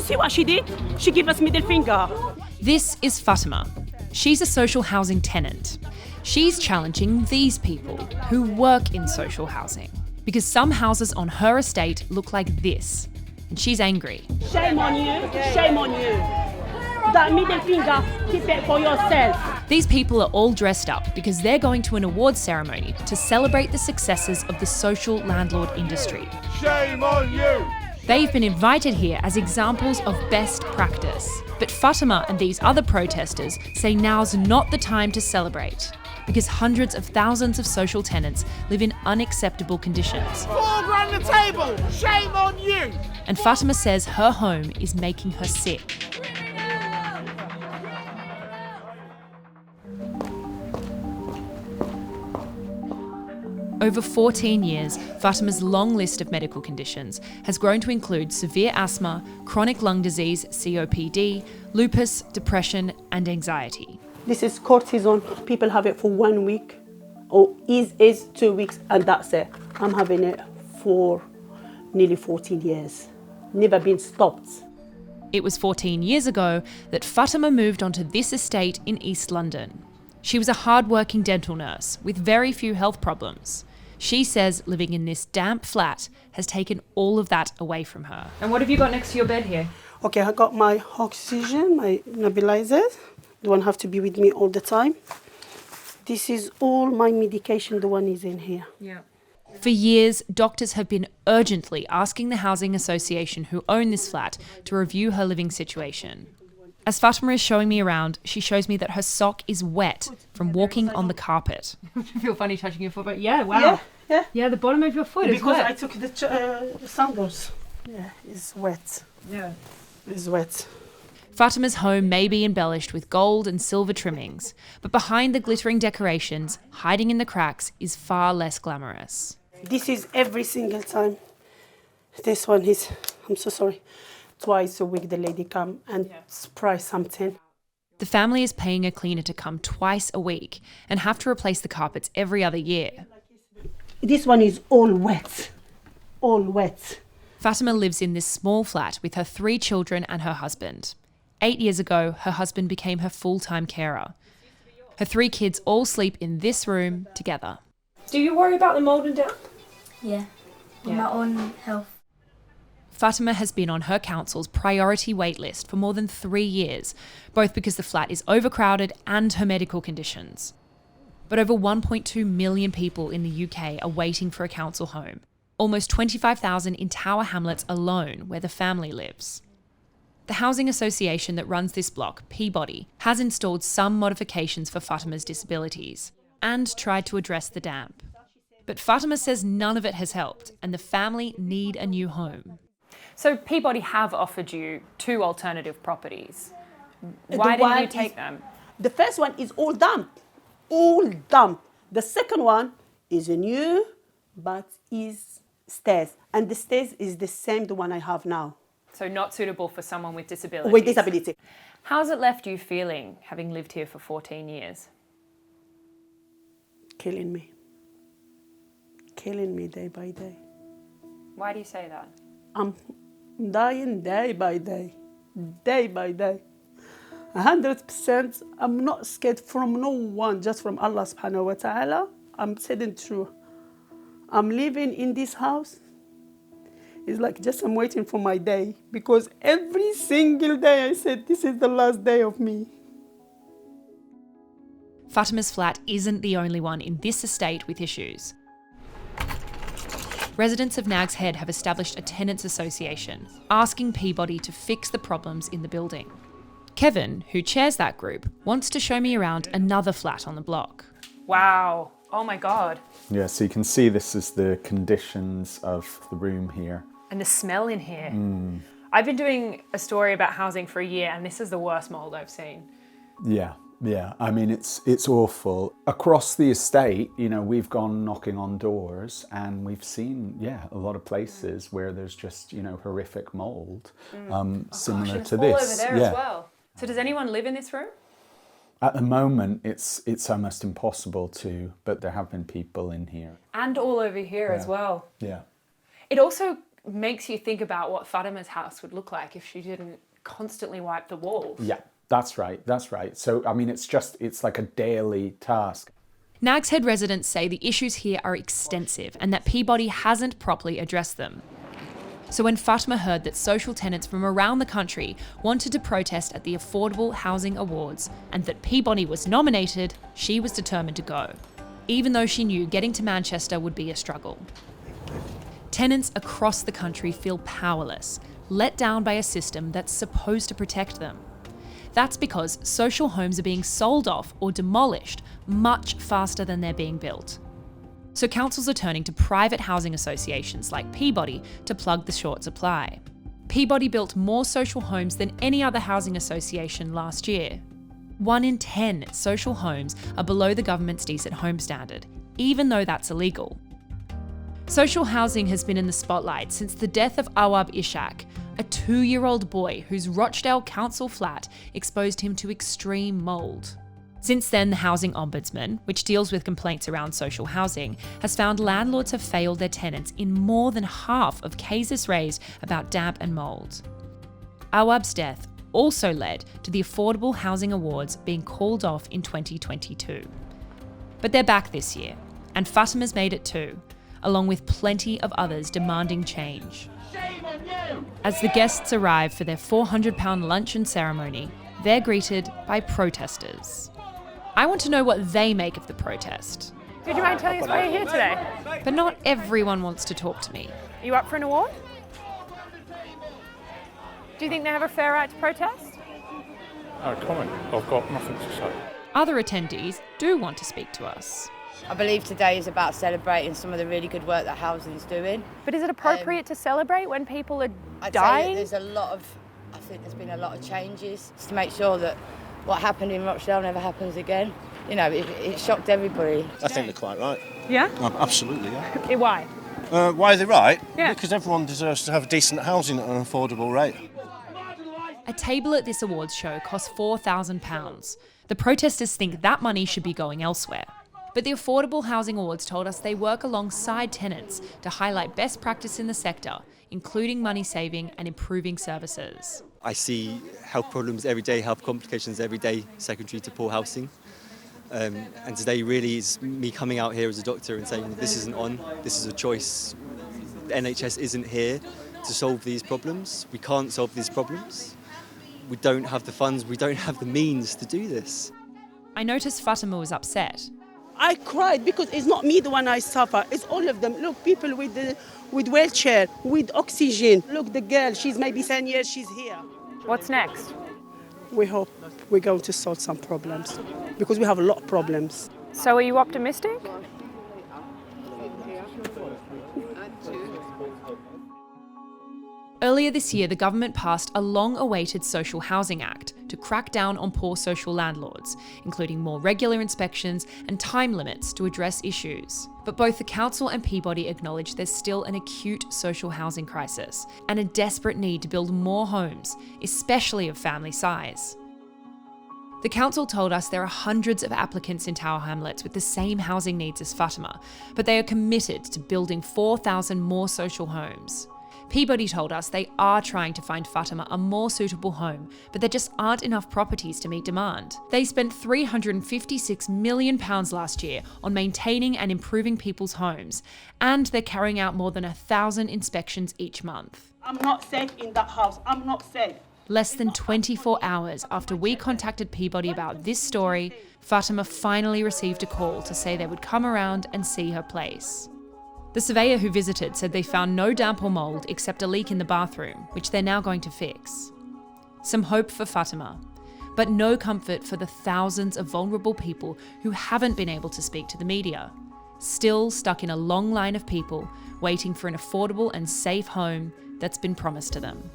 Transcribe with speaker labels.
Speaker 1: see what she did? She gave us middle finger.
Speaker 2: This is Fatima. She's a social housing tenant. She's challenging these people who work in social housing because some houses on her estate look like this, and she's angry.
Speaker 1: Shame on you, shame on you. That middle finger, keep it for yourself.
Speaker 2: These people are all dressed up because they're going to an awards ceremony to celebrate the successes of the social landlord industry.
Speaker 3: Shame on you!
Speaker 2: They've been invited here as examples of best practice. But Fatima and these other protesters say now's not the time to celebrate because hundreds of thousands of social tenants live in unacceptable conditions.
Speaker 3: $4 grand the table! Shame on you!
Speaker 2: And Fatima says her home is making her sick. Over 14 years, Fatima's long list of medical conditions has grown to include severe asthma, chronic lung disease, COPD, lupus, depression, and anxiety.
Speaker 1: This is cortisone. People have it for 1 week, or is 2 weeks, and that's it. I'm having it for nearly 14 years. Never been stopped.
Speaker 2: It was 14 years ago that Fatima moved onto this estate in East London. She was a hard-working dental nurse with very few health problems. She says living in this damp flat has taken all of that away from her. And what have you got next to your bed here?
Speaker 1: Okay, I got my oxygen, my nebulizer. The one have to be with me all the time. This is all my medication, the one is in here.
Speaker 2: Yeah. For years, doctors have been urgently asking the Housing Association who own this flat to review her living situation. As Fatima is showing me around, she shows me that her sock is wet from walking on the carpet. I feel funny touching your foot, but yeah, wow. Yeah, the bottom of your foot is wet.
Speaker 1: Because I took the sandals. Yeah, it's wet.
Speaker 2: Yeah.
Speaker 1: It's wet.
Speaker 2: Fatima's home may be embellished with gold and silver trimmings, but behind the glittering decorations, hiding in the cracks, is far less glamorous.
Speaker 1: This is every single time. This one is, I'm so sorry, twice a week the lady come and spray something.
Speaker 2: The family is paying a cleaner to come twice a week and have to replace the carpets every other year.
Speaker 1: This one is all wet. All wet.
Speaker 2: Fatima lives in this small flat with her 3 children and her husband. 8 years ago, her husband became her full-time carer. Her 3 kids all sleep in this room together.
Speaker 4: Do you worry about the mould and damp?
Speaker 5: Yeah, my own health.
Speaker 2: Fatima has been on her council's priority wait list for more than 3 years, both because the flat is overcrowded and her medical conditions. But over 1.2 million people in the UK are waiting for a council home, almost 25,000 in Tower Hamlets alone, where the family lives. The housing association that runs this block, Peabody, has installed some modifications for Fatima's disabilities and tried to address the damp. But Fatima says none of it has helped, and the family need a new home.
Speaker 4: So Peabody have offered you 2 alternative properties. Why didn't you take them?
Speaker 1: The first one is all damp. All damp. The second one is a new, but is stairs. And the stairs is the same, the one I have now.
Speaker 4: So not suitable for someone with disabilities.
Speaker 1: With disability.
Speaker 4: How's it left you feeling, having lived here for 14 years?
Speaker 1: Killing me. Killing me day by day.
Speaker 4: Why do you say that?
Speaker 1: I'm dying day by day. Day by day. 100%. I'm not scared from no one, just from Allah subhanahu wa ta'ala. I'm saying true. I'm living in this house. It's like just I'm waiting for my day, because every single day I said, this is the last day of me.
Speaker 2: Fatima's flat isn't the only one in this estate with issues. Residents of Nags Head have established a tenants association, asking Peabody to fix the problems in the building. Kevin, who chairs that group, wants to show me around another flat on the block.
Speaker 4: Wow. Oh my God.
Speaker 6: Yeah, so you can see this is the conditions of the room here.
Speaker 4: And the smell in here. I've been doing a story about housing for a year, and this is the worst mould I've seen.
Speaker 6: Yeah. I mean, it's awful. Across the estate, you know, we've gone knocking on doors and we've seen, a lot of places where there's just, you know, horrific mould, similar to this.
Speaker 4: All over there as well. So does anyone live in this room?
Speaker 6: At the moment, it's almost impossible to, but there have been people in here.
Speaker 4: And all over here as well.
Speaker 6: Yeah.
Speaker 4: It also makes you think about what Fatima's house would look like if she didn't constantly wipe the walls.
Speaker 6: Yeah, that's right. That's right. So, I mean, it's like a daily task.
Speaker 2: Nags Head residents say the issues here are extensive and that Peabody hasn't properly addressed them. So when Fatima heard that social tenants from around the country wanted to protest at the Affordable Housing Awards and that Peabody was nominated, she was determined to go, even though she knew getting to Manchester would be a struggle. Tenants across the country feel powerless, let down by a system that's supposed to protect them. That's because social homes are being sold off or demolished much faster than they're being built. So councils are turning to private housing associations like Peabody to plug the short supply. Peabody built more social homes than any other housing association last year. 1 in 10 social homes are below the government's decent home standard, even though that's illegal. Social housing has been in the spotlight since the death of Awaab Ishak, a 2-year-old boy whose Rochdale council flat exposed him to extreme mould. Since then, the Housing Ombudsman, which deals with complaints around social housing, has found landlords have failed their tenants in more than half of cases raised about damp and mould. Awaab's death also led to the Affordable Housing Awards being called off in 2022. But they're back this year, and Fatima's made it too, along with plenty of others demanding change. As the guests arrive for their £400 luncheon ceremony, they're greeted by protesters. I want to know what they make of the protest.
Speaker 4: Would you mind telling us why you're here today?
Speaker 2: But not everyone wants to talk to me.
Speaker 4: Are you up for an award? Do you think they have a fair right to protest?
Speaker 7: No comment. I've got nothing to say.
Speaker 2: Other attendees do want to speak to us.
Speaker 8: I believe today is about celebrating some of the really good work that housing's doing.
Speaker 4: But is it appropriate to celebrate when people are
Speaker 8: I'd
Speaker 4: dying?
Speaker 8: say that I think there's been a lot of changes just to make sure that what happened in Rochdale never happens again. You know, it shocked everybody.
Speaker 9: I think they're quite right.
Speaker 4: Yeah?
Speaker 9: Absolutely, yeah.
Speaker 4: Why?
Speaker 9: Why are they right?
Speaker 4: Yeah.
Speaker 9: Because everyone deserves to have decent housing at an affordable rate.
Speaker 2: A table at this awards show costs £4,000. The protesters think that money should be going elsewhere. But the Affordable Housing Awards told us they work alongside tenants to highlight best practice in the sector, including money saving and improving services.
Speaker 10: I see health problems every day, health complications every day, secondary to poor housing. And today really is me coming out here as a doctor and saying this isn't on, this is a choice. The NHS isn't here to solve these problems. We can't solve these problems. We don't have the funds, we don't have the means to do this.
Speaker 2: I noticed Fatima was upset.
Speaker 1: I cried because it's not me the one I suffer. It's all of them. Look, people with wheelchair, with oxygen. Look, the girl, she's maybe 10 years, she's here.
Speaker 4: What's next?
Speaker 1: We hope we're going to solve some problems because we have a lot of problems.
Speaker 4: So are you optimistic?
Speaker 2: Earlier this year, the government passed a long-awaited Social Housing Act to crack down on poor social landlords, including more regular inspections and time limits to address issues. But both the council and Peabody acknowledge there's still an acute social housing crisis and a desperate need to build more homes, especially of family size. The council told us there are hundreds of applicants in Tower Hamlets with the same housing needs as Fatima, but they are committed to building 4,000 more social homes. Peabody told us they are trying to find Fatima a more suitable home, but there just aren't enough properties to meet demand. They spent £356 million last year on maintaining and improving people's homes, and they're carrying out more than 1,000 inspections each month.
Speaker 1: I'm not safe in that house. I'm not safe.
Speaker 2: Less than 24 hours after we contacted Peabody about this story, Fatima finally received a call to say they would come around and see her place. The surveyor who visited said they found no damp or mould except a leak in the bathroom, which they're now going to fix. Some hope for Fatima, but no comfort for the thousands of vulnerable people who haven't been able to speak to the media, still stuck in a long line of people waiting for an affordable and safe home that's been promised to them.